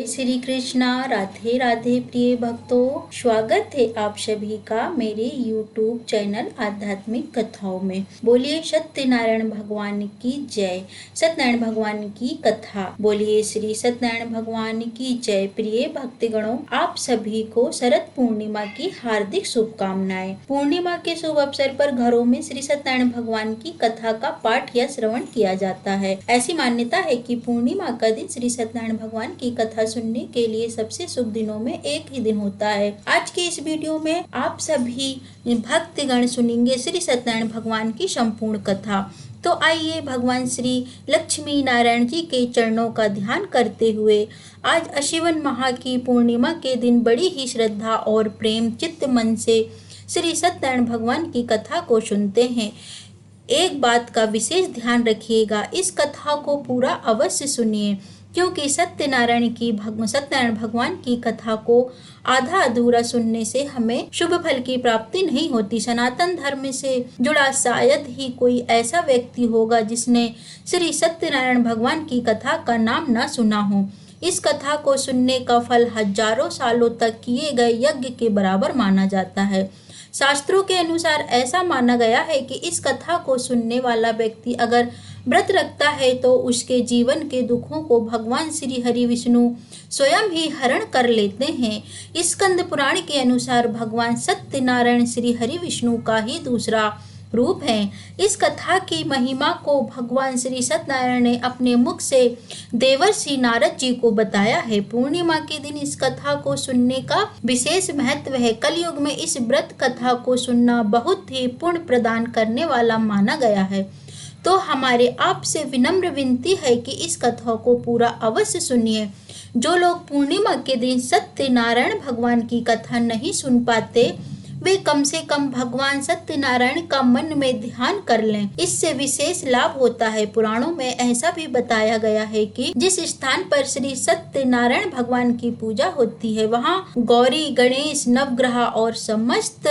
श्री कृष्णा, राधे राधे प्रिय भक्तों, स्वागत है आप सभी का मेरे YouTube चैनल आध्यात्मिक कथाओं में। बोलिए सत्यनारायण भगवान की जय। सत्यनारायण भगवान की कथा। बोलिए श्री सत्यनारायण भगवान की जय। प्रिय भक्तगणों, आप सभी को शरद पूर्णिमा की हार्दिक शुभकामनाएं। पूर्णिमा के शुभ अवसर पर घरों में श्री सत्यनारायण भगवान की कथा का पाठ या श्रवण किया जाता है। ऐसी मान्यता है कि पूर्णिमा का दिन श्री सत्यनारायण भगवान की कथा सुनने के लिए सबसे शुभ दिनों में एक ही दिन होता है। आज के इस वीडियो में आप सभी भक्तगण सुनेंगे श्री सत्यनारायण भगवान की संपूर्ण कथा। तो आइए भगवान श्री लक्ष्मी नारायण जी के चरणों का ध्यान करते हुए आज आश्विन माह की पूर्णिमा के दिन बड़ी ही श्रद्धा और प्रेम चित्त मन से श्री सत्यनारायण भगवान की कथा को सुनते हैं। एक बात का विशेष ध्यान रखिएगा, इस कथा को पूरा अवश्य सुनिए, क्योंकि सत्यनारायण भगवान की कथा को आधा अधूरा सुनने से हमें शुभ फल की प्राप्ति नहीं होती। सनातन धर्म से जुड़ा शायद ही कोई ऐसा व्यक्ति होगा जिसने श्री सत्यनारायण भगवान की कथा का नाम न सुना हो। इस कथा को सुनने का फल हजारों सालों तक किए गए यज्ञ के बराबर माना जाता है। शास्त्रों के अनुसार ऐसा माना गया है कि इस कथा को सुनने वाला व्यक्ति अगर व्रत रखता है तो उसके जीवन के दुखों को भगवान श्री हरि विष्णु स्वयं ही हरण कर लेते हैं। स्कंद पुराण के अनुसार भगवान सत्यनारायण श्री हरि विष्णु का ही दूसरा रूप है। इस कथा की महिमा को भगवान श्री सत्यनारायण ने अपने मुख से देवर्षि नारद जी को बताया है। पूर्णिमा के दिन इस कथा को सुनने का विशेष महत्व है। कलयुग में इस व्रत कथा को सुनना बहुत ही पुण्य प्रदान करने वाला माना गया है। तो हमारे आपसे विनम्र विनती है कि इस कथा को पूरा अवश्य सुनिए। जो लोग पूर्णिमा के दिन सत्यनारायण भगवान की कथा नहीं सुन पाते, वे कम से कम भगवान सत्यनारायण का मन में ध्यान कर लें, इससे विशेष लाभ होता है। पुराणों में ऐसा भी बताया गया है कि जिस स्थान पर श्री सत्यनारायण भगवान की पूजा होती है, वहाँ गौरी, गणेश, नवग्रह और समस्त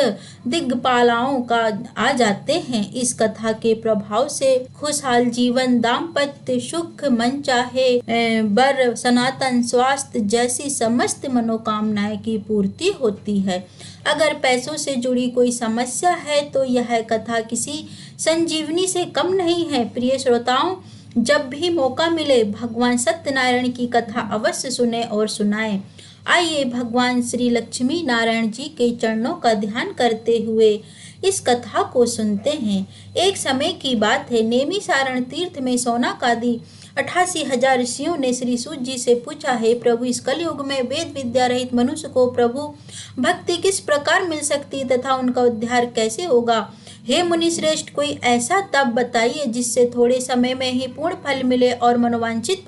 दिग्पालाओं का आ जाते हैं। इस कथा के प्रभाव से खुशहाल जीवन, दाम्पत्य सुख, मन चाहे वर, सनातन स्वास्थ्य जैसी समस्त मनोकामनाएं की पूर्ति होती है। अगर पैसों से जुड़ी कोई समस्या है तो यह कथा किसी संजीवनी से कम नहीं है। प्रिय श्रोताओं, जब भी मौका मिले भगवान सत्यनारायण की कथा अवश्य सुने और सुनाएं। आइए भगवान श्री लक्ष्मी नारायण जी के चरणों का ध्यान करते हुए इस कथा को सुनते हैं। एक समय की बात है, नेमिसारण तीर्थ में सौनकादि 88,000 ऋषियों ने श्री सूत जी से पूछा है, प्रभु इस कलयुग में वेद विद्या रहित मनुष्य को प्रभु भक्ति किस प्रकार मिल सकती तथा उनका उद्धार कैसे होगा। हे मुनि श्रेष्ठ, कोई ऐसा तप बताइए जिससे थोड़े समय में ही पूर्ण फल मिले और मनोवांछित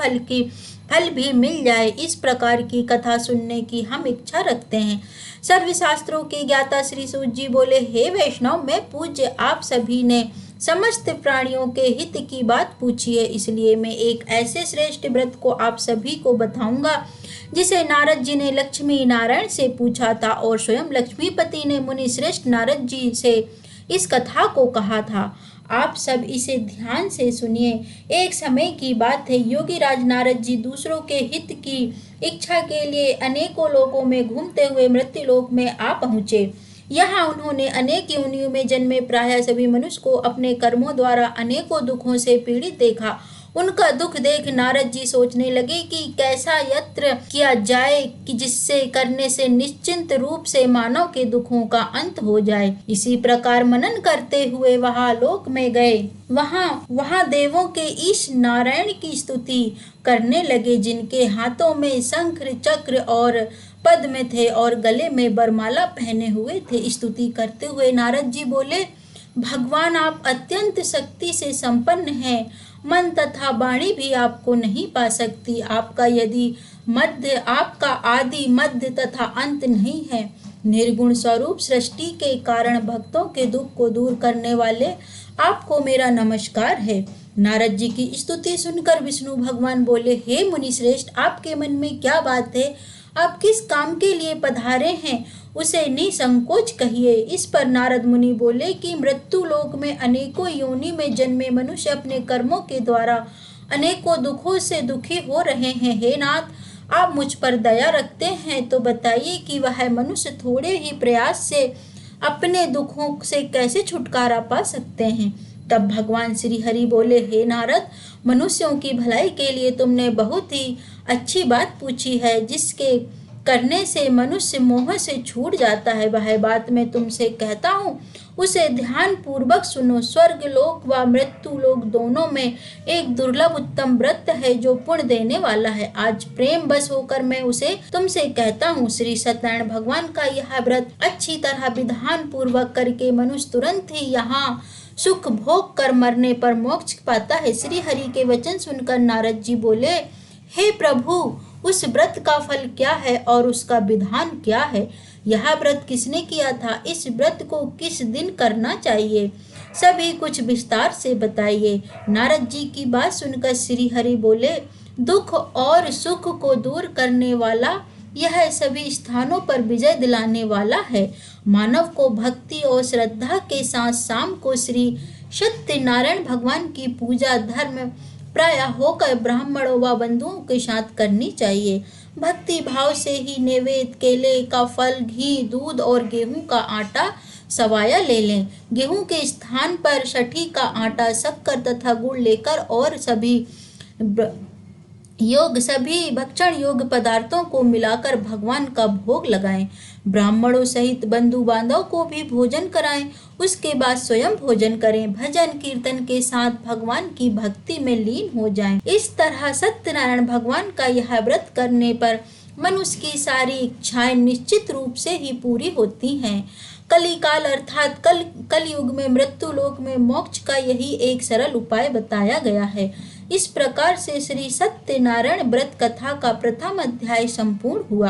फल भी मिल जाए। इस प्रकार की कथा सुनने की हम इच्छा रखते हैं। सर्वशास्त्रों के ज्ञाता श्री सूत जी बोले, हे वैष्णव, मैं पूज्य आप सभी ने समस्त प्राणियों के हित की बात पूछी है, इसलिए मैं एक ऐसे श्रेष्ठ व्रत को आप सभी को बताऊंगा जिसे नारद जी ने लक्ष्मी नारायण से पूछा था और स्वयं लक्ष्मीपति ने मुनि श्रेष्ठ नारद जी से इस कथा को कहा था। आप सब इसे ध्यान से सुनिए। एक समय की बात है, योगी राज नारद जी दूसरों के हित की इच्छा के लिए अनेकों लोकों में घूमते हुए मृत्युलोक में आ पहुँचे। यहाँ उन्होंने अनेक योनियों में जन्मे प्रायः सभी मनुष्य को अपने कर्मों द्वारा अनेकों दुखों से पीड़ित देखा। उनका दुख देख नारद जी सोचने लगे कि कैसा यत्न किया जाए कि जिससे करने से निश्चिंत रूप से मानव के दुखों का अंत हो जाए। इसी प्रकार मनन करते हुए वहाँ लोक में गए। वहाँ देवों के ईश नारायण की स्तुति करने लगे, जिनके हाथों में शंख, चक्र और पद्म थे और गले में बरमाला पहने हुए थे। स्तुति करते हुए नारद जी बोले, भगवान आप अत्यंत शक्ति से संपन्न हैं, मन तथा वाणी भी आपको नहीं पा सकती। आपका आदि मध्य तथा अंत नहीं है। निर्गुण स्वरूप सृष्टि के कारण भक्तों के दुख को दूर करने वाले आपको मेरा नमस्कार है। नारद जी की स्तुति सुनकर विष्णु भगवान बोले, हे मुनि श्रेष्ठ, आपके मन में क्या बात है? आप किस काम के लिए पधारे हैं, उसे निसंकोच कहिए। इस पर नारद मुनि बोले कि मृत्यु लोक में अनेकों योनि में जन्मे मनुष्य अपने कर्मों के द्वारा अनेकों दुखों से दुखी हो रहे हैं। हे नाथ, आप मुझ पर दया रखते हैं तो बताइए कि वह मनुष्य थोड़े ही प्रयास से अपने दुखों से कैसे छुटकारा पा सकते हैं। तब भगवान श्री हरि बोले, हे नारद, मनुष्यों की भलाई के लिए तुमने बहुत ही अच्छी बात पूछी है, जिसके करने से मनुष्य मोह से छूट जाता है। वह बात मैं तुमसे कहता हूँ, उसे ध्यान पूर्वक सुनो। स्वर्ग लोक व मृत्यु लोक दोनों में एक दुर्लभ उत्तम व्रत है जो पुण्य देने वाला है। आज प्रेम बस होकर मैं उसे तुमसे कहता हूँ। श्री सत्यनारायण भगवान का यह व्रत अच्छी तरह विधान पूर्वक करके मनुष्य तुरंत ही यहाँ सुख भोग कर मरने पर मोक्ष पाता है। श्री हरि के वचन सुनकर नारद जी बोले, हे प्रभु, उस व्रत का फल क्या है और उसका विधान क्या है? यह व्रत किसने किया था? इस व्रत को किस दिन करना चाहिए? सभी कुछ विस्तार से बताइए। नारद जी की बात सुनकर श्री हरि बोले, दुख और सुख को दूर करने वाला, यह सभी स्थानों पर विजय दिलाने वाला है। मानव को भक्ति और श्रद्धा के साथ शाम को श्री सत्यनारायण भगवान की पूजा धर्म प्राय होकर ब्राह्मणों व बंधुओं के साथ करनी चाहिए। भक्ति भाव से ही नैवेद्य, केले का फल, घी, दूध और गेहूं का आटा सवाया ले लें। गेहूं के स्थान पर छठी का आटा, शक्कर तथा गुड़ लेकर और सभी भक्षण योग्य पदार्थों को मिलाकर भगवान का भोग लगाएं। ब्राह्मणों सहित बंधु बांधव को भी भोजन कराएं। उसके बाद स्वयं भोजन करें। भजन कीर्तन के साथ भगवान की भक्ति में लीन हो जाएं। इस तरह सत्यनारायण भगवान का यह व्रत करने पर मनुष्य की सारी इच्छाएं निश्चित रूप से ही पूरी होती हैं। कलिकाल अर्थात कलयुग में मृत्यु लोक में मोक्ष का यही एक सरल उपाय बताया गया है। इस प्रकार से श्री सत्यनारायण व्रत कथा का प्रथम अध्याय संपूर्ण हुआ।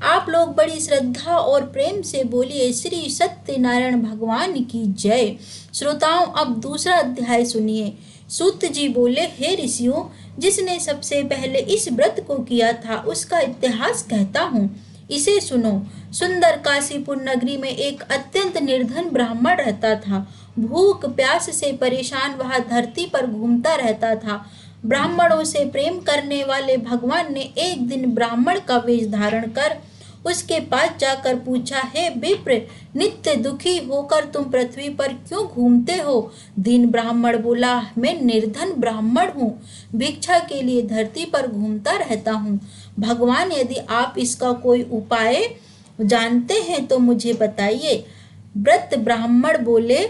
आप लोग बड़ी श्रद्धा और प्रेम से बोलिए, श्री सत्यनारायण भगवान की जय। श्रोताओं, अब दूसरा अध्याय सुनिए। सूत जी बोले, हे ऋषियों, जिसने सबसे पहले इस व्रत को किया था उसका इतिहास कहता हूँ, इसे सुनो। सुंदर काशीपुर नगरी में एक अत्यंत निर्धन ब्राह्मण रहता था। भूख प्यास से परेशान वह धरती पर घूमता रहता था। ब्राह्मणों से प्रेम करने वाले भगवान ने एक दिन ब्राह्मण का वेश धारण कर उसके पास जाकर पूछा, हे विप्र, नित्य दुखी होकर तुम पृथ्वी पर क्यों घूमते हो? दीन ब्राह्मण बोला, मैं निर्धन ब्राह्मण हूँ, भिक्षा के लिए धरती पर घूमता रहता हूँ। भगवान, यदि आप इसका कोई उपाय जानते हैं तो मुझे बताइए। व्रत ब्राह्मण बोले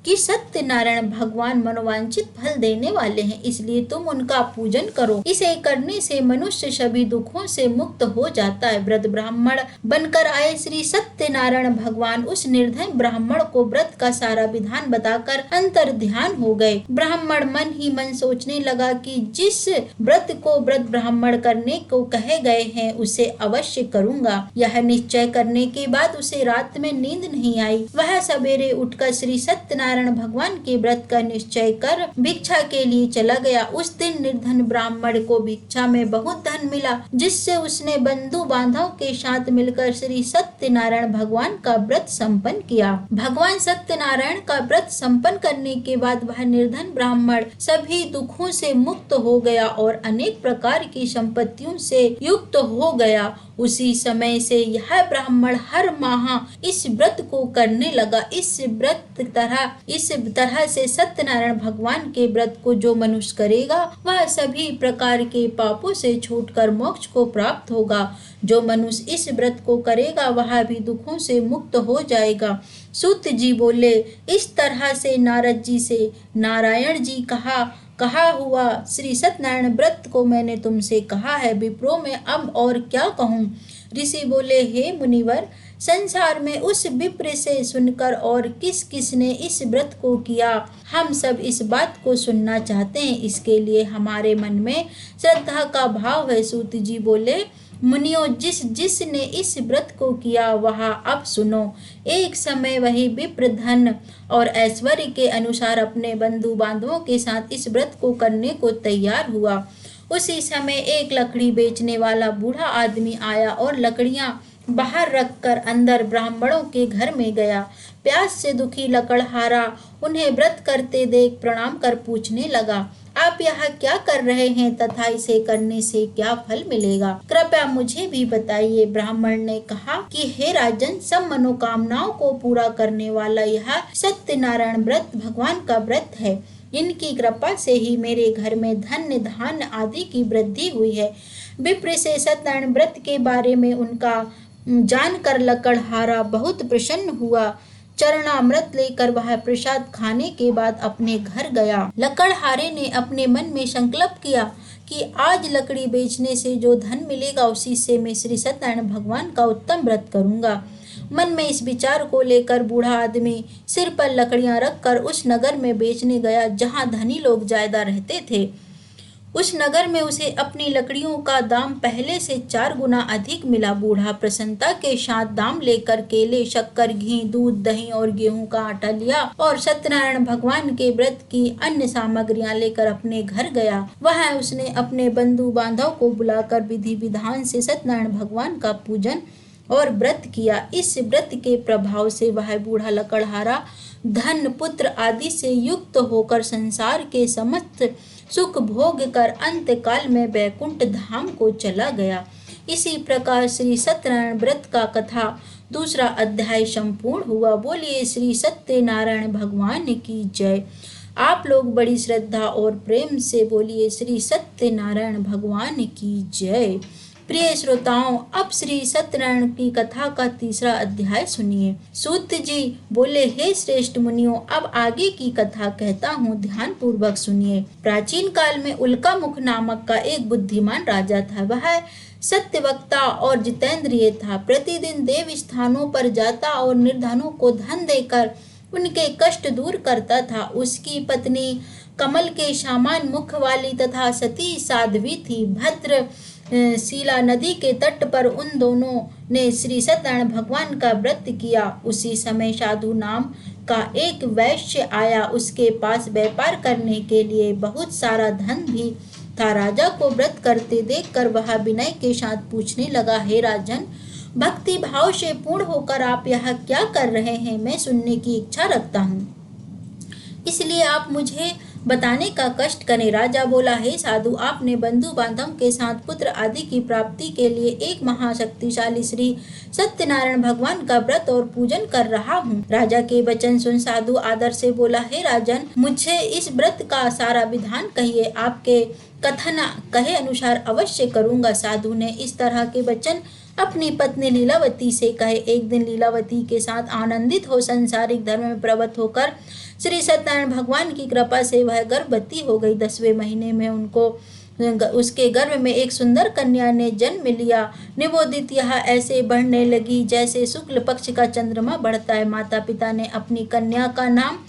कि सत्यनारायण भगवान मनोवांछित फल देने वाले हैं, इसलिए तुम उनका पूजन करो। इसे करने से मनुष्य सभी दुखों से मुक्त हो जाता है। व्रत ब्राह्मण बनकर आए श्री सत्यनारायण भगवान उस निर्धन ब्राह्मण को व्रत का सारा विधान बताकर अंतर ध्यान हो गए। ब्राह्मण मन ही मन सोचने लगा कि जिस व्रत को व्रत ब्राह्मण करने को कहे गए हैं उसे अवश्य करूंगा। यह निश्चय करने के बाद उसे रात में नींद नहीं आई। वह सवेरे उठकर श्री सत्यनारायण भगवान के व्रत का निश्चय कर भिक्षा के लिए चला गया। उस दिन निर्धन ब्राह्मण को भिक्षा में बहुत धन मिला, जिससे उसने बंधु बांधव के साथ मिलकर श्री सत्यनारायण भगवान का व्रत संपन्न किया। भगवान सत्यनारायण का व्रत संपन्न करने के बाद वह निर्धन ब्राह्मण सभी दुखों से मुक्त हो गया और अनेक प्रकार की संपत्तियों से युक्त हो गया। उसी समय से यह ब्राह्मण हर माह इस व्रत को करने लगा। इस तरह से सत्यनारायण भगवान के व्रत को जो मनुष्य करेगा वह सभी प्रकार के पापों से छूटकर मोक्ष को प्राप्त होगा। जो मनुष्य इस व्रत को करेगा वह भी दुखों से मुक्त हो जाएगा। सूत जी बोले, इस तरह से नारद जी से नारायण जी कहा हुआ श्री सत्यनारायण व्रत को मैंने तुमसे कहा है। विप्रो में अब और क्या कहूँ? ऋषि बोले, हे मुनिवर, संसार में उस विप्र से सुनकर और किस किस ने इस व्रत को किया, हम सब इस बात को सुनना चाहते हैं। इसके लिए हमारे मन में श्रद्धा का भाव है। सूत जी बोले, मुनियों, जिस ने इस व्रत को किया वह अब सुनो। एक समय वही विप्र धन और ऐश्वर्य के अनुसार अपने बंधु बांधवों के साथ इस व्रत को करने को तैयार हुआ। उसी समय एक लकड़ी बेचने वाला बूढ़ा आदमी आया और लकड़ियां बाहर रखकर अंदर ब्राह्मणों के घर में गया। प्यास से दुखी लकड़हारा उन्हें व्रत करते देख प्रणाम कर पूछने लगा, आप यहाँ क्या कर रहे हैं तथा इसे करने से क्या फल मिलेगा? कृपया मुझे भी बताइए। ब्राह्मण ने कहा कि हे राजन, सब मनोकामनाओं को पूरा करने वाला यह सत्यनारायण व्रत भगवान का व्रत है। इनकी कृपा से ही मेरे घर में धन्य धान्य आदि की वृद्धि हुई है। विप्र से सत्यनारायण व्रत के बारे में उनका जानकर लकड़हारा बहुत प्रसन्न हुआ। चरणामृत लेकर वह प्रसाद खाने के बाद अपने घर गया। लकड़हारे ने अपने मन में संकल्प किया कि आज लकड़ी बेचने से जो धन मिलेगा उसी से मैं श्री सत्यनारायण भगवान का उत्तम व्रत करूंगा। मन में इस विचार को लेकर बूढ़ा आदमी सिर पर लकड़ियां रखकर उस नगर में बेचने गया जहां धनी लोग ज्यादा रहते थे। उस नगर में उसे अपनी लकड़ियों का दाम पहले से 4 गुना अधिक मिला। बूढ़ा प्रसन्नता के साथ दाम लेकर केले, शक्कर, घी, दूध, दही और गेहूं का आटा लिया और सत्यनारायण भगवान के व्रत की अन्य सामग्रियां लेकर अपने घर गया। वहां उसने अपने बंधु बांधव को बुलाकर विधि विधान से सत्यनारायण भगवान का पूजन और व्रत किया। इस व्रत के प्रभाव से वह बूढ़ा लकड़हारा धन, पुत्र आदि से युक्त होकर संसार के समस्त सुख भोग कर अंत काल में वैकुंठ धाम को चला गया। इसी प्रकार श्री सत्यनारायण व्रत का कथा दूसरा अध्याय संपूर्ण हुआ। बोलिए श्री सत्यनारायण भगवान की जय। आप लोग बड़ी श्रद्धा और प्रेम से बोलिए श्री सत्यनारायण भगवान की जय। प्रिय श्रोताओं, अब श्री सत्यनारायण की कथा का तीसरा अध्याय सुनिए। सूत जी बोले, हे श्रेष्ठ मुनियों, अब आगे की कथा कहता हूँ, ध्यान पूर्वक सुनिए। प्राचीन काल में उल्का मुख नामक का एक बुद्धिमान राजा था। वह सत्यवक्ता और जितेंद्रिय था। प्रतिदिन देव स्थानों पर जाता और निर्धनों को धन देकर उनके कष्ट दूर करता था। उसकी पत्नी कमल के समान मुख वाली तथा सती साध्वी थी। भद्र शीला नदी के तट पर उन दोनों ने श्री सत्यनारायण भगवान का व्रत किया। उसी समय साधु नाम का एक वैश्य आया। उसके पास व्यापार करने के लिए बहुत सारा धन भी था। राजा को व्रत करते देखकर वह विनय के साथ पूछने लगा, हे राजन, भक्ति भाव से पूर्ण होकर आप यहाँ क्या कर रहे हैं? मैं सुनने की इच्छा रखता हूँ, इसलिए आप मुझे बताने का कष्ट करें। राजा बोला, हे साधु, आपने बंधु बांधव के साथ पुत्र आदि की प्राप्ति के लिए एक महाशक्तिशाली श्री सत्यनारायण भगवान का व्रत और पूजन कर रहा हूँ। राजा के वचन सुन साधु आदर से बोला, हे राजन, मुझे इस व्रत का सारा विधान कहिए, आपके कथन कहे अनुसार अवश्य करूंगा। साधु ने इस तरह के वचन अपनी पत्नी लीलावती से कहे। एक दिन लीलावती के साथ आनंदित हो संसारिक धर्म में प्रवृत्त होकर श्री सत्यनारायण भगवान की कृपा से वह गर्भवती हो गई। 10वें महीने में उसके गर्भ में एक सुंदर कन्या ने जन्म लिया। निबोधित यह ऐसे बढ़ने लगी जैसे शुक्ल पक्ष का चंद्रमा बढ़ता है। माता पिता ने अपनी कन्या का नाम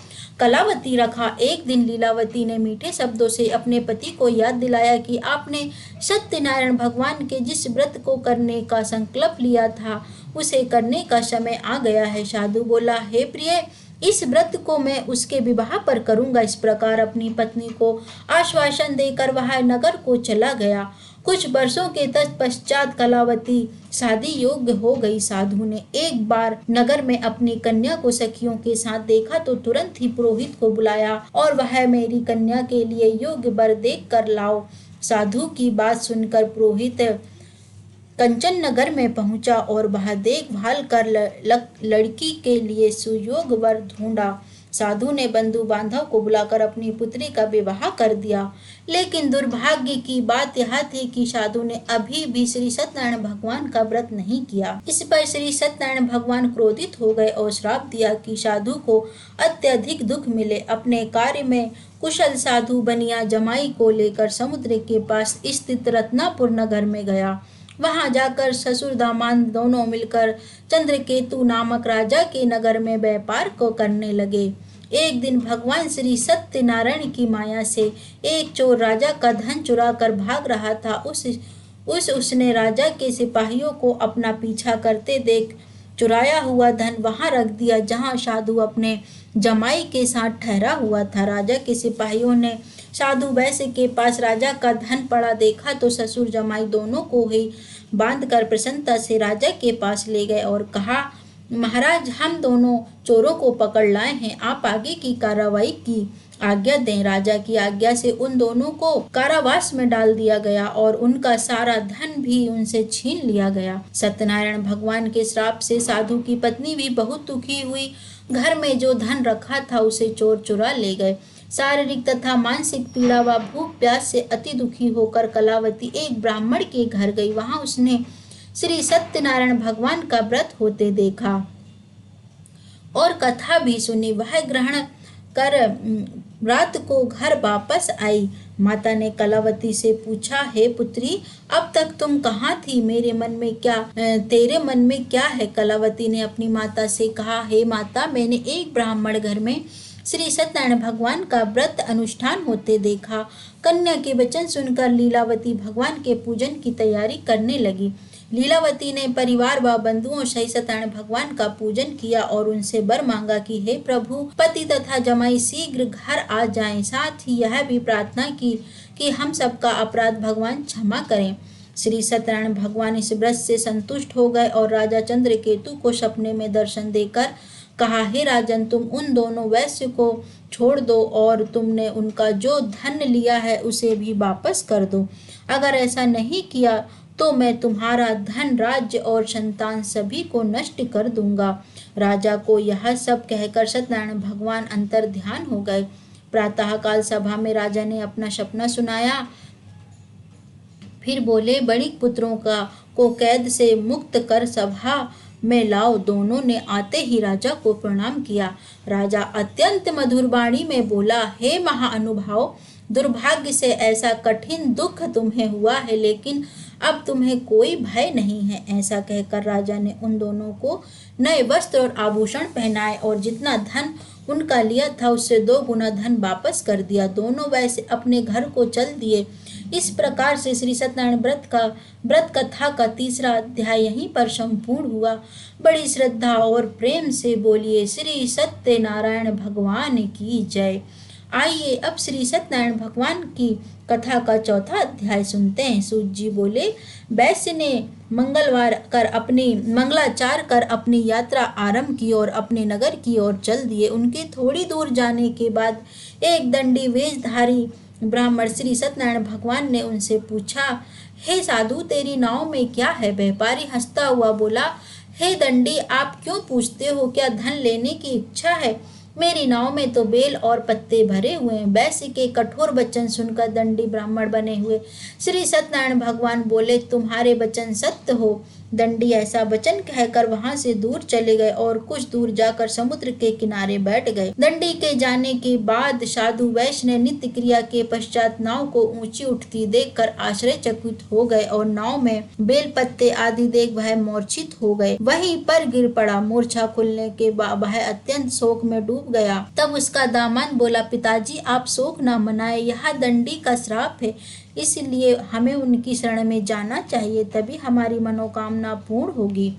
कलावती रखा। एक दिन लीलावती ने मीठे शब्दों से अपने पति को याद दिलाया कि आपने सत्यनारायण भगवान के जिस व्रत को करने का संकल्प लिया था उसे करने का समय आ गया है। साधु बोला, हे प्रिय, इस व्रत को मैं उसके विवाह पर करूंगा। इस प्रकार अपनी पत्नी को आश्वासन देकर वह नगर को चला गया। कुछ वर्षों के तत्पश्चात कलावती शादी योग्य हो गई। साधु ने एक बार नगर में अपनी कन्या को सखियों के साथ देखा तो तुरंत ही पुरोहित को बुलाया और वह मेरी कन्या के लिए योग्य वर देख कर लाओ। साधु की बात सुनकर पुरोहित कंचन नगर में पहुंचा और वह देखभाल कर लड़की के लिए सुयोग्य वर ढूंढा। साधु ने बंधु बांधव को बुलाकर अपनी पुत्री का विवाह कर दिया। लेकिन दुर्भाग्य की बात यह थी कि साधु ने अभी भी श्री सत्यनारायण भगवान का व्रत नहीं किया। इस पर श्री सत्यनारायण भगवान क्रोधित हो गए और श्राप दिया कि साधु को अत्यधिक दुख मिले। अपने कार्य में कुशल साधु बनिया जमाई को लेकर समुद्र के पास स्थित रत्नापुर नगर में गया। वहां जाकर ससुर दामाद दोनों मिलकर चंद्रकेतु नामक राजा के नगर में व्यापार को करने लगे। एक दिन भगवान श्री सत्यनारायण की माया से एक चोर राजा का धन चुरा कर भाग रहा था। उसने राजा के सिपाहियों को अपना पीछा करते देख चुराया हुआ धन वहां रख दिया जहां साधु अपने जमाई के साथ ठहरा हुआ था। राजा के सिपाहियों ने साधु वैश्य के पास राजा का धन पड़ा देखा तो ससुर जमाई दोनों को ही बांधकर प्रसन्नता से राजा के पास ले गए और कहा, महाराज, हम दोनों चोरों को पकड़ लाए हैं, आप आगे की कार्रवाई की आज्ञा दें। राजा की आज्ञा से उन दोनों को कारावास में डाल दिया गया और उनका सारा धन भी उनसे छीन लिया गया। सत्यनारायण भगवान के श्राप से साधु की पत्नी भी बहुत दुखी हुई। घर में जो धन रखा था उसे चोर चुरा ले गए। शारीरिक तथा मानसिक पीड़ा व भूख प्यास से अति दुखी होकर कलावती एक ब्राह्मण के घर गई। वहां उसने श्री सत्यनारायण भगवान का व्रत होते देखा और कथा भी सुनी। वह ग्रहण कर रात को घर वापस आई। माता ने कलावती से पूछा, हे पुत्री, अब तक तुम कहाँ थी? तेरे मन में क्या है? कलावती ने अपनी माता से कहा, हे माता, मैंने एक ब्राह्मण घर में श्री सत्यनारायण भगवान का व्रत अनुष्ठान होते देखा। कन्या के वचन सुनकर लीलावती भगवान के पूजन की तैयारी करने लगी। लीलावती ने परिवार व बंधुओं सहित सत्यनारायण भगवान का पूजन किया और उनसे वर मांगा कि हे प्रभु, पति तथा जमाई शीघ्र घर आ जाएं। साथ ही यह भी प्रार्थना की कि हम सबका अपराध भगवान क्षमा करें। श्री सत्यनारायण भगवान इस व्रत से संतुष्ट हो गए और राजा चंद्रकेतु को सपने में दर्शन देकर कहा, हे राजन, तुम उन दोनों वैश्य को छोड़ दो और तुमने उनका जो धन लिया है उसे भी वापस कर दो। अगर ऐसा नहीं किया तो मैं तुम्हारा धन, राज्य और संतान सभी को नष्ट कर दूंगा। राजा को यह सब कहकर सत्यनारायण भगवान अंतर ध्यान हो गए। प्रातःकाल सभा में राजा ने अपना सपना सुनाया। फिर बोले, बणिक पुत्रों को कैद से मुक्त कर सभा में लाओ। दोनों ने आते ही राजा को प्रणाम किया। राजा अत्यंत मधुर वाणी में बोला, हे महानुभाव, दुर्भाग्य से ऐसा कठिन दुख तुम्हें हुआ है, लेकिन अब तुम्हें कोई भय नहीं है। ऐसा कहकर राजा ने उन दोनों को नए वस्त्र और आभूषण पहनाए और जितना धन उनका लिया था उससे 2 गुना धन वापस कर दिया। दोनों वैसे अपने घर को चल दिए। इस प्रकार से श्री सत्यनारायण व्रत कथा का 3रा अध्याय यहीं पर संपूर्ण हुआ। बड़ी श्रद्धा और प्रेम से बोलिए श्री सत्यनारायण भगवान की जय। आइए अब श्री सत्यनारायण भगवान की कथा का 4था अध्याय सुनते हैं। सूत जी बोले, वैश्य ने मंगलाचार कर अपनी यात्रा आरंभ की और अपने नगर की ओर चल दिए। उनके थोड़ी दूर जाने के बाद एक दंडी वेशधारी ब्राह्मण श्री सत्यनारायण भगवान ने उनसे पूछा, हे साधु, तेरी नाव में क्या है? व्यापारी हंसता हुआ बोला, हे दंडी, आप क्यों पूछते हो? क्या धन लेने की इच्छा है? मेरी नाव में तो बेल और पत्ते भरे हुए हैं। वैश्य के कठोर वचन सुनकर दंडी ब्राह्मण बने हुए श्री सत्यनारायण भगवान बोले, तुम्हारे वचन सत्य हो। दंडी ऐसा वचन कहकर वहां से दूर चले गए और कुछ दूर जाकर समुद्र के किनारे बैठ गए। दंडी के जाने के बाद साधु वैश्य ने नित्य क्रिया के पश्चात नाव को ऊंची उठती देखकर आश्चर्यचकित हो गए और नाव में बेल पत्ते आदि देख वह मूर्छित हो गए, वहीं पर गिर पड़ा। मूर्छा खुलने के बाद वह अत्यंत शोक में डूब गया। तब उसका दामाद बोला, पिताजी, आप शोक न मनाए, यह दंडी का श्राप है, इसलिए हमें उनकी शरण में जाना चाहिए, तभी हमारी मनोकामना पूर्ण होगी।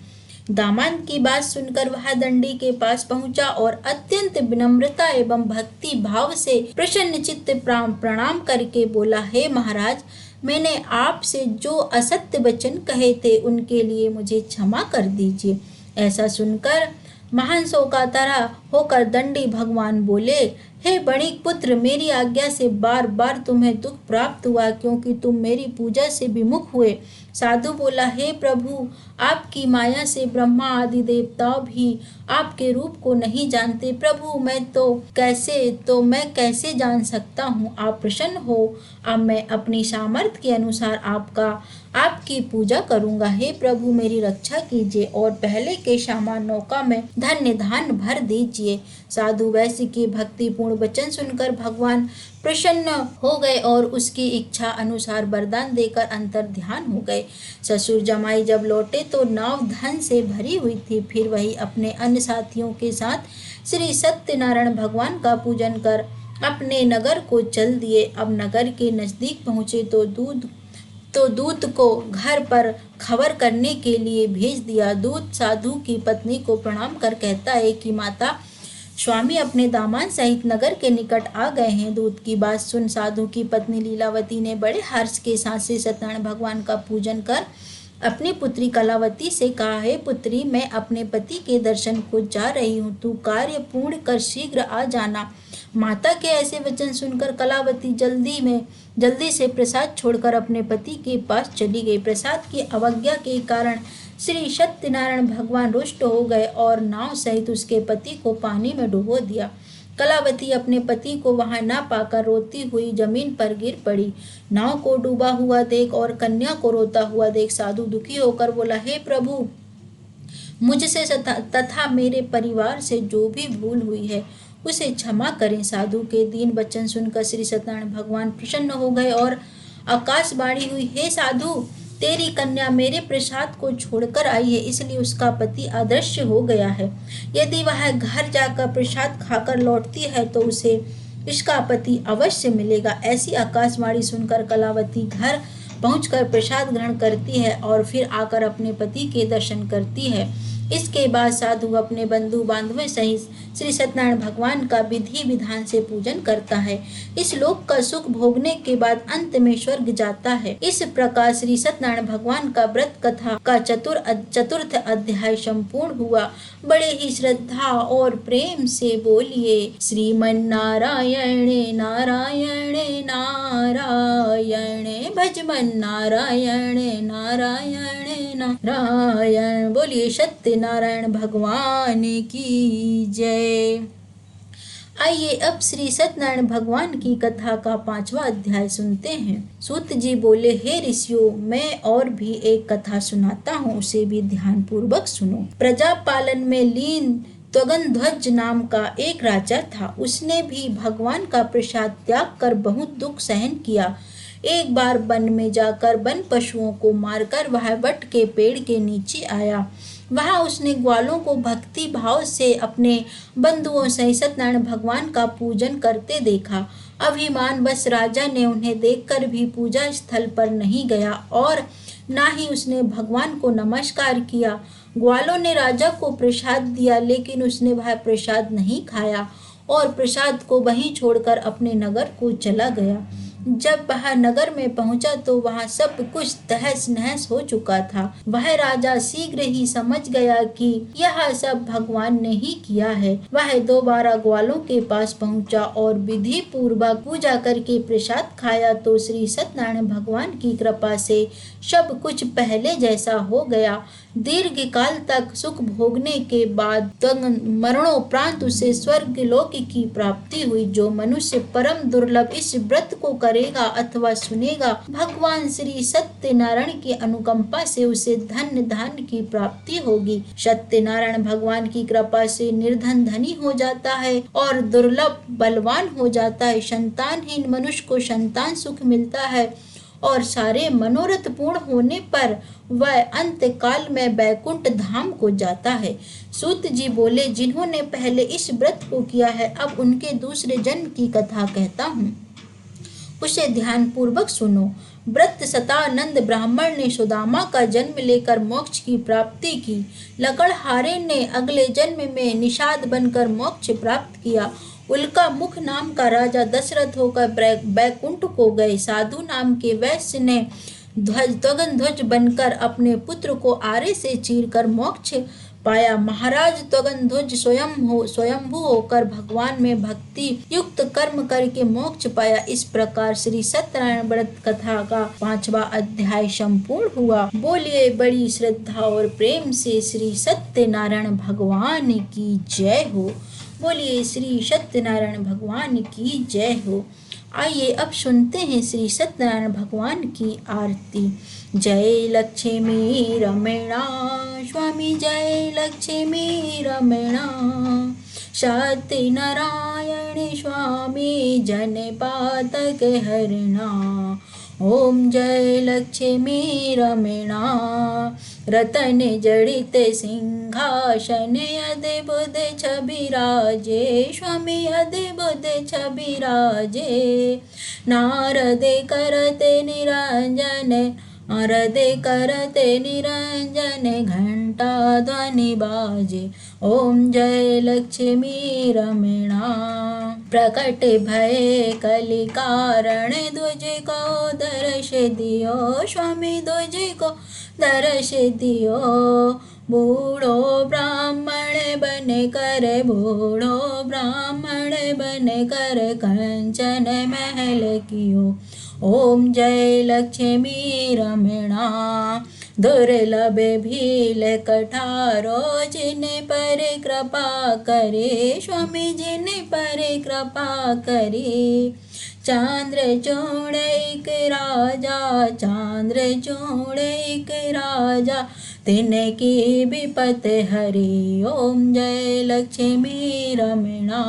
दामाद की बात सुनकर वह दंडी के पास पहुंचा और अत्यंत विनम्रता एवं भक्ति भाव से प्रसन्न चित्त प्रणाम करके बोला, हे महाराज, मैंने आपसे जो असत्य वचन कहे थे उनके लिए मुझे क्षमा कर दीजिए। ऐसा सुनकर महान शोकातुर होकर दंडी भगवान बोले, हे बणिक पुत्र, मेरी आज्ञा से बार बार तुम्हें दुख प्राप्त हुआ क्योंकि तुम मेरी पूजा से विमुख हुए। साधु बोला, हे प्रभु, आपकी माया से ब्रह्मा आदि देवता भी आपके रूप को नहीं जानते। प्रभु, मैं कैसे जान सकता हूँ? आप प्रसन्न हो, अब मैं अपनी सामर्थ्य के अनुसार आपकी पूजा करूंगा। हे प्रभु, मेरी रक्षा कीजिए और पहले के समान नौका में धन्य धान भर दीजिए। साधु वैश्य की भक्तिपूर्ण वचन सुनकर भगवान प्रसन्न हो गए और उसकी इच्छा अनुसार वरदान देकर अंतर ध्यान हो गए। ससुर जमाई जब लौटे तो नाव धन से भरी हुई थी। फिर वही अपने अन्य साथियों के साथ श्री सत्यनारायण भगवान का पूजन कर अपने नगर को चल दिए। अब नगर के नजदीक पहुंचे तो दूत को घर पर खबर करने के लिए भेज दिया। दूत साधु की पत्नी को प्रणाम कर कहता है कि माता, स्वामी अपने दामाद सहित नगर के निकट आ गए हैं। दूत की बात सुन साधु की पत्नी लीलावती ने बड़े हर्ष के साथ श्री सत्यनारायण भगवान का पूजन कर अपनी पुत्री कलावती से कहा, हे पुत्री, मैं अपने पति के दर्शन को जा रही हूँ, तू कार्य पूर्ण कर शीघ्र आ जाना। माता के ऐसे वचन सुनकर कलावती जल्दी से प्रसाद छोड़कर अपने पति के पास चली गई। प्रसाद की अवज्ञा के कारण श्री सत्यनारायण भगवान रुष्ट हो गए और नाव सहित उसके पति को पानी में डुबो दिया। कलावती अपने पति को वहां न पाकर रोती हुई जमीन पर गिर पड़ी। नाव को डूबा हुआ देख और कन्या को रोता हुआ देख साधु दुखी होकर बोला, हे प्रभु, मुझसे तथा मेरे परिवार से जो भी भूल हुई है उसे क्षमा करें। साधु के दीन वचन सुनकर श्री सत्यनारायण भगवान प्रसन्न हो गए और आकाशवाणी हुई, हे साधु, तेरी कन्या मेरे प्रसाद को छोड़कर आई है, इसलिए उसका पति अदृश्य हो गया है। यदि वह घर जाकर प्रसाद खाकर लौटती है तो उसे इसका पति अवश्य मिलेगा। ऐसी आकाशवाणी सुनकर कलावती घर पहुंचकर प्रसाद ग्रहण करती है और फिर आकर अपने पति के दर्शन करती है। इसके बाद साधु अपने बंधु बांधवों सहित श्री सत्यनारायण भगवान का विधि विधान से पूजन करता है। इस लोक का सुख भोगने के बाद अंत में स्वर्ग जाता है। इस प्रकार श्री सत्यनारायण भगवान का व्रत कथा का चतुर्थ अध्याय संपूर्ण हुआ। बड़े ही श्रद्धा और प्रेम से बोलिए, श्रीमन नारायण नारायण नारायण, भजमन नारायण नारायण नारायण। बोलिए सत्यनारायण भगवान की जय। आइए अब श्री सत्यनारायण भगवान की कथा का 5वां अध्याय सुनते हैं। सूत जी बोले, हे ऋषियों, मैं और भी एक कथा सुनाता हूँ, उसे भी ध्यान पूर्वक सुनो। प्रजा पालन में लीन त्वगनध्वज नाम का एक राजा था। उसने भी भगवान का प्रसाद त्याग कर बहुत दुख सहन किया। एक बार वन में जाकर वन पशुओं को मारकर वह वट के पेड़ के नीचे आया। वहां उसने ग्वालों को भक्ति भाव से अपने बंधुओं सहित सत्यनारायण भगवान का पूजन करते देखा। अभिमान बस राजा ने उन्हें देखकर भी पूजा स्थल पर नहीं गया और ना ही उसने भगवान को नमस्कार किया। ग्वालों ने राजा को प्रसाद दिया, लेकिन उसने वह प्रसाद नहीं खाया और प्रसाद को वहीं छोड़कर अपने नगर को चला गया। जब वह नगर में पहुंचा तो वहां सब कुछ तहस नहस हो चुका था। वह राजा शीघ्र ही समझ गया कि यह सब भगवान ने ही किया है। वह दोबारा ग्वालों के पास पहुंचा और विधि पूर्वक पूजा करके प्रसाद खाया तो श्री सत्यनारायण भगवान की कृपा से सब कुछ पहले जैसा हो गया। दीर्घ काल तक सुख भोगने के बाद मरणोपरांत उसे स्वर्ग लोक की प्राप्ति हुई। जो मनुष्य परम दुर्लभ इस व्रत को करेगा अथवा सुनेगा, भगवान श्री सत्यनारायण की अनुकंपा से उसे धन धान्य की प्राप्ति होगी। सत्यनारायण भगवान की कृपा से निर्धन धनी हो जाता है और दुर्लभ बलवान हो जाता है। संतानहीन मनुष्य को संतान सुख मिलता है और सारे मनोरथ पूर्ण होने पर वह अंत काल में बैकुंठ धाम को जाता है। सूत जी बोले, जिन्होंने पहले इस व्रत को किया है, अब उनके दूसरे जन्म की कथा कहता हूँ, उसे ध्यान पूर्वक सुनो। व्रत सतानंद ब्राह्मण ने सुदामा का जन्म लेकर मोक्ष की प्राप्ति की। लकड़हारे ने अगले जन्म में निषाद बनकर मोक्ष प्राप्त किया। उल्का मुख नाम का राजा दशरथ होकर बैकुंठ को गए। साधु नाम के वैश्य ने त्वगनध्वज बनकर अपने पुत्र को आरे से चीरकर मोक्ष पाया। महाराज त्वगनध्वज स्वयंभू होकर भगवान में भक्ति युक्त कर्म करके मोक्ष पाया। इस प्रकार श्री सत्यनारायण व्रत कथा का 5वां अध्याय संपूर्ण हुआ। बोलिए बड़ी श्रद्धा और प्रेम से श्री सत्यनारायण भगवान की जय हो। बोलिए श्री सत्यनारायण भगवान की जय हो। आइए अब सुनते हैं श्री सत्यनारायण भगवान की आरती। जय लक्ष्मी रमणा स्वामी, जय लक्ष्मी रमणा, सत्यनारायण स्वामी जन पातक हरणा। ओम जय लक्ष्मी रमणा, रतन जड़ित सिंहासन अद्भुत छबिराजे, स्वामी अद्भुत छबिराजे। नारद करते निरंजन आरते करते निरंजन घंटा ध्वनि बाजे। ओम जय लक्ष्मी रमणा। प्रकट भय कलि कारण द्विज को दर्श दियो। स्वामी द्विज को दर्श दियो। बूढ़ो ब्राह्मण बन कर, बूढ़ो ब्राह्मण बन कर कंचन महल कियो। ओम जय लक्ष्मी रमणा। दुर्लभ भील कठारो जिन पर कृपा करे। स्वामी जिन पर कृपा करे। चांद्र चूड़ एक राजा, चांद्र चूड़ एक राजा, तिनकी विपत हरि। ओम जय लक्ष्मी रमणा।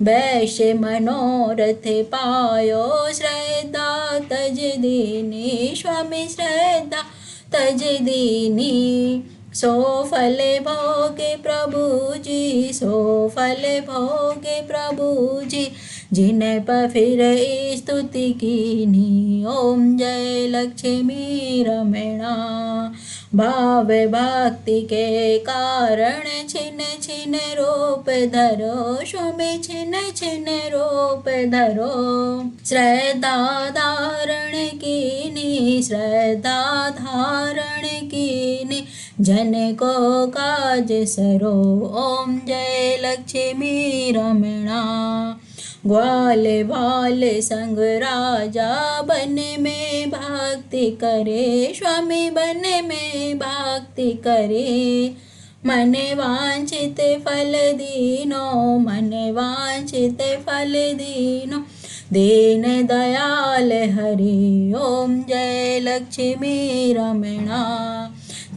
वैश्य मनोरथ पायो, श्रद्धा तज दीनी। स्वामी श्रद्धा तज दीनी। सो फल भोगे प्रभु जी, सो फल भोगे प्रभु जी, जिन्हें पर फिर स्तुति कीनी। ओम जय लक्ष्मी रमणा। भाव भक्ति के कारण छिन छिन रूप धरो। स्वामी छिन छिन रूप धरो। श्रद्धा धारण कीनी, श्रद्धा धारण कीनी, जन को काज सरो। ओम जय लक्ष्मी रमणा। ग्वाल बाल संग राजा, बन में भक्ति करे। स्वामी बन में भक्ति करे। मन वांछित फल दीनो, मन वांछित फल दीनो, दीन दयाल हरि। ओम जय लक्ष्मी रमणा।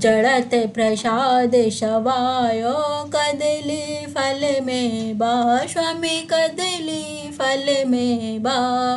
चढ़त प्रसाद शवायो, कदली फल में बा। स्वामी कदली फल में बा।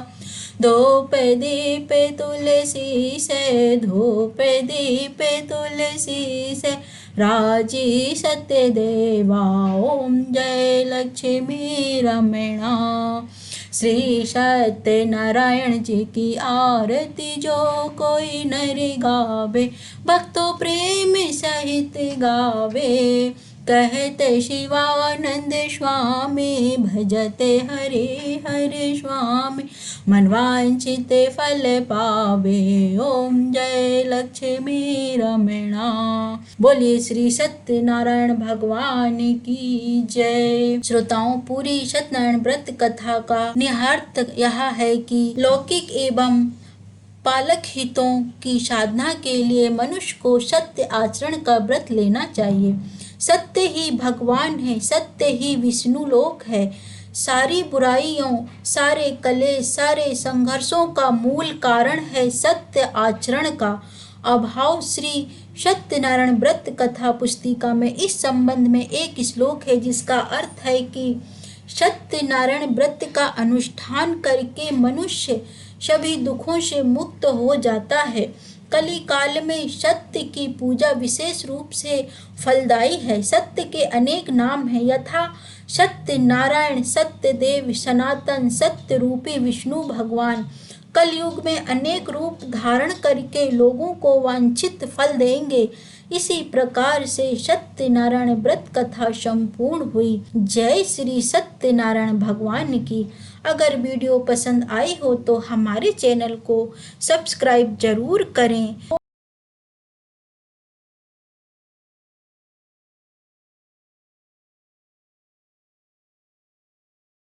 धूप दीप तुलसी से, धूप दीप तुलसी से, राजी सत्य देवा। ओम जय लक्ष्मी रमणा। श्री सत्यनारायण जी की आरती जो कोई नर गावे, भक्तों प्रेम सहित गावे। कहते शिवानंद स्वामी, भजते हरि हरि स्वामी, मनवांछित फल पावे। ओम जय लक्ष्मी रमणा। बोलिए श्री सत्यनारायण भगवान की जय। श्रोताओं, पूरी सत्यनारायण व्रत कथा का निहार्थ यह है कि लौकिक एवं पालक हितों की साधना के लिए मनुष्य को सत्य आचरण का व्रत लेना चाहिए। सत्य ही भगवान है, सत्य ही विष्णु लोक है। सारी बुराइयों, सारे कलेश, सारे संघर्षों का मूल कारण है सत्य आचरण का अभाव। श्री सत्यनारायण व्रत कथा पुस्तिका में इस संबंध में एक श्लोक है जिसका अर्थ है कि सत्यनारायण व्रत का अनुष्ठान करके मनुष्य सभी दुखों से मुक्त हो जाता है। कली काल में सत्य की पूजा विशेष रूप से फलदायी है। सत्य के अनेक नाम हैं, यथा सत्य नारायण, सत्य देव, सनातन, सत्य रूपी विष्णु भगवान कलयुग में अनेक रूप धारण करके लोगों को वांछित फल देंगे। इसी प्रकार से सत्यनारायण व्रत कथा संपूर्ण हुई। जय श्री सत्यनारायण भगवान की। अगर वीडियो पसंद आई हो तो हमारे चैनल को सब्सक्राइब जरूर करें।